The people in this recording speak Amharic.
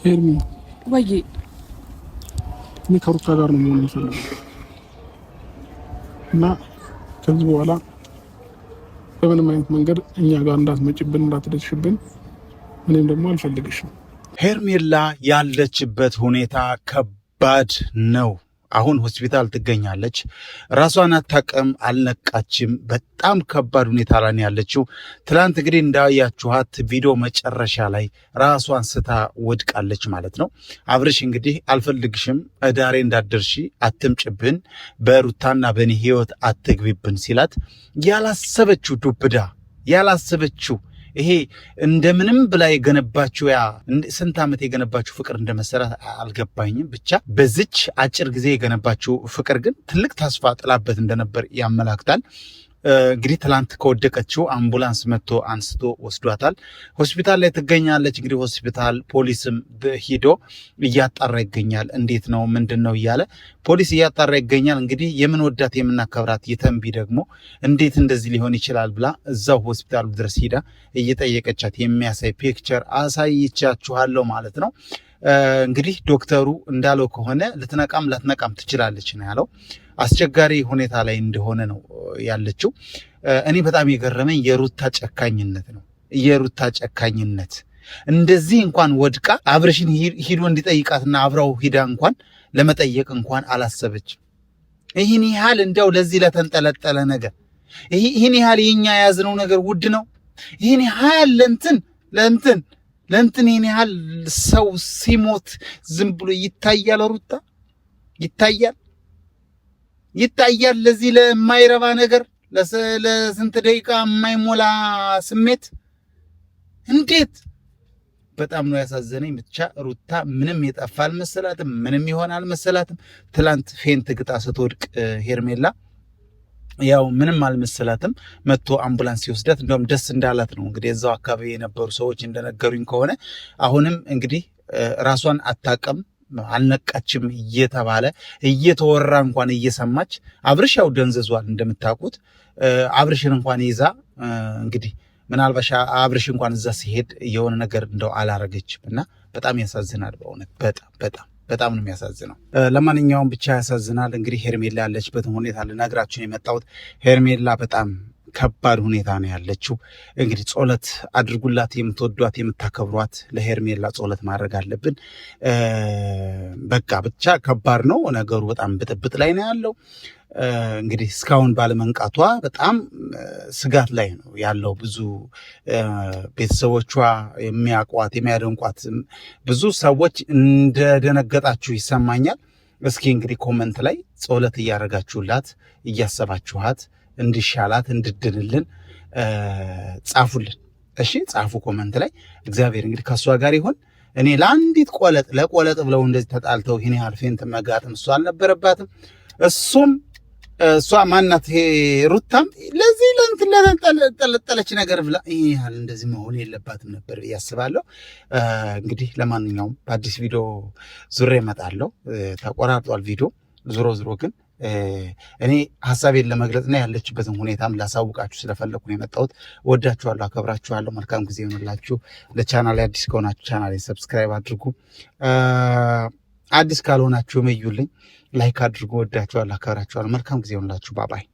ሄርሚ ወይ እኔ ከሩታ ጋር ነው መሆን የምፈልገው እና ከዚህ በኋላ በምንም አይነት መንገድ እኛ ጋር እንዳትመጭብን እንዳትደርሽብን እኔም ደግሞ አልፈልግሽም። ሄርሜላ ያለችበት ሁኔታ ከባድ ነው። አሁን ሆስፒታል ትገኛለች። ራሷን አታውቅም፣ አልነቃችም። በጣም ከባድ ሁኔታ ላይ ያለችው። ትላንት እንግዲህ እንዳያችኋት ቪዲዮ መጨረሻ ላይ ራሷን ስታ ወድቃለች ማለት ነው። አብርሽ እንግዲህ አልፈልግሽም፣ እዳሬ እንዳደርሺ አትምጭብን፣ በሩታና በእኔ ህይወት አትግቢብን ሲላት ያላሰበችው ዱብዳ ያላሰበችው ይሄ እንደምንም ብላ የገነባችው ያ ስንት ዓመት የገነባችው ፍቅር እንደመሰራት አልገባኝም። ብቻ በዚች አጭር ጊዜ የገነባችው ፍቅር ግን ትልቅ ተስፋ ጥላበት እንደነበር ያመላክታል። እንግዲህ ትላንት ከወደቀችው አምቡላንስ መጥቶ አንስቶ ወስዷታል። ሆስፒታል ላይ ትገኛለች። እንግዲህ ሆስፒታል ፖሊስም ሂዶ እያጣራ ይገኛል። እንዴት ነው ምንድን ነው እያለ ፖሊስ እያጣራ ይገኛል። እንግዲህ የምንወዳት የምናከብራት የተንቢ ደግሞ እንዴት እንደዚህ ሊሆን ይችላል ብላ እዛው ሆስፒታሉ ድረስ ሂዳ እየጠየቀቻት የሚያሳይ ፒክቸር አሳይቻችኋለሁ ማለት ነው። እንግዲህ ዶክተሩ እንዳለው ከሆነ ልትነቃም ላትነቃም ትችላለች ነው ያለው። አስቸጋሪ ሁኔታ ላይ እንደሆነ ነው ያለችው። እኔ በጣም የገረመኝ የሩታ ጨካኝነት ነው። የሩታ ጨካኝነት እንደዚህ እንኳን ወድቃ አብርሽን ሂዶ እንዲጠይቃትና አብረው ሂዳ እንኳን ለመጠየቅ እንኳን አላሰበችም። ይህን ያህል እንዲያው ለዚህ ለተንጠለጠለ ነገር ይህን ያህል የኛ የያዝነው ነገር ውድ ነው። ይህን ያህል ለእንትን ይህን ያህል ሰው ሲሞት ዝም ብሎ ይታያል? ሩታ ይታያል ለዚህ ለማይረባ ነገር ለስንት ደቂቃ የማይሞላ ስሜት እንዴት! በጣም ነው ያሳዘነኝ። ብቻ ሩታ ምንም የጠፋ አልመሰላትም፣ ምንም ይሆን አልመሰላትም። ትላንት ፌንት ግጣ ስትወድቅ ሄርሜላ ያው ምንም አልመሰላትም። መጥቶ አምቡላንስ ሲወስዳት እንደውም ደስ እንዳላት ነው እንግዲህ እዛው አካባቢ የነበሩ ሰዎች እንደነገሩኝ ከሆነ አሁንም እንግዲህ ራሷን አታውቅም፣ አልነቃችም እየተባለ እየተወራ እንኳን እየሰማች አብርሽ ያው ደንዝዟል እንደምታውቁት። አብርሽን እንኳን ይዛ እንግዲህ ምናልባት አብርሽ እንኳን እዛ ሲሄድ የሆነ ነገር እንደው አላረገችም እና በጣም ያሳዝናል። በእውነት በጣም ነው የሚያሳዝነው። ለማንኛውም ብቻ ያሳዝናል። እንግዲህ ሄርሜላ ያለችበትን ሁኔታ ልነግራችሁ ነው የመጣሁት። ሄርሜላ በጣም ከባድ ሁኔታ ነው ያለችው። እንግዲህ ጸሎት አድርጉላት፣ የምትወዷት የምታከብሯት ለሄርሜላ ጸሎት ማድረግ አለብን። በቃ ብቻ ከባድ ነው ነገሩ። በጣም ብጥብጥ ላይ ነው ያለው። እንግዲህ እስካሁን ባለመንቃቷ በጣም ስጋት ላይ ነው ያለው። ብዙ ቤተሰቦቿ የሚያውቋት የሚያደንቋት ብዙ ሰዎች እንደደነገጣችሁ ይሰማኛል። እስኪ እንግዲህ ኮመንት ላይ ጸሎት እያደረጋችሁላት እያሰባችኋት እንዲሻላት እንድድንልን ጻፉልን። እሺ ጻፉ ኮመንት ላይ። እግዚአብሔር እንግዲህ ከእሷ ጋር ይሁን። እኔ ለአንዲት ለቆለጥ ብለው እንደዚህ ተጣልተው ይህን ያህል ፌንት መጋጥም እሷ አልነበረባትም። እሱም እሷ ማናት ሩታም ለዚህ ለተለጠለች ነገር ብላ ይህ ያህል እንደዚህ መሆን የለባትም ነበር ያስባለሁ። እንግዲህ ለማንኛውም በአዲስ ቪዲዮ ዙሬ እመጣለሁ። ተቆራርጧል ቪዲዮ። ዞሮ ግን እኔ ሀሳቤን ለመግለጽና ያለችበትን ሁኔታም ላሳውቃችሁ ስለፈለኩ ነው የመጣሁት። ወዳችኋለሁ፣ አከብራችኋለሁ። መልካም ጊዜ ይሆንላችሁ። ለቻናሌ አዲስ ከሆናችሁ ቻናሌ ሰብስክራይብ አድርጉ። አዲስ ካልሆናችሁ እዩልኝ፣ ላይክ አድርጉ። ወዳችኋለሁ፣ አከብራችኋለሁ። መልካም ጊዜ ይሆንላችሁ። ባባይ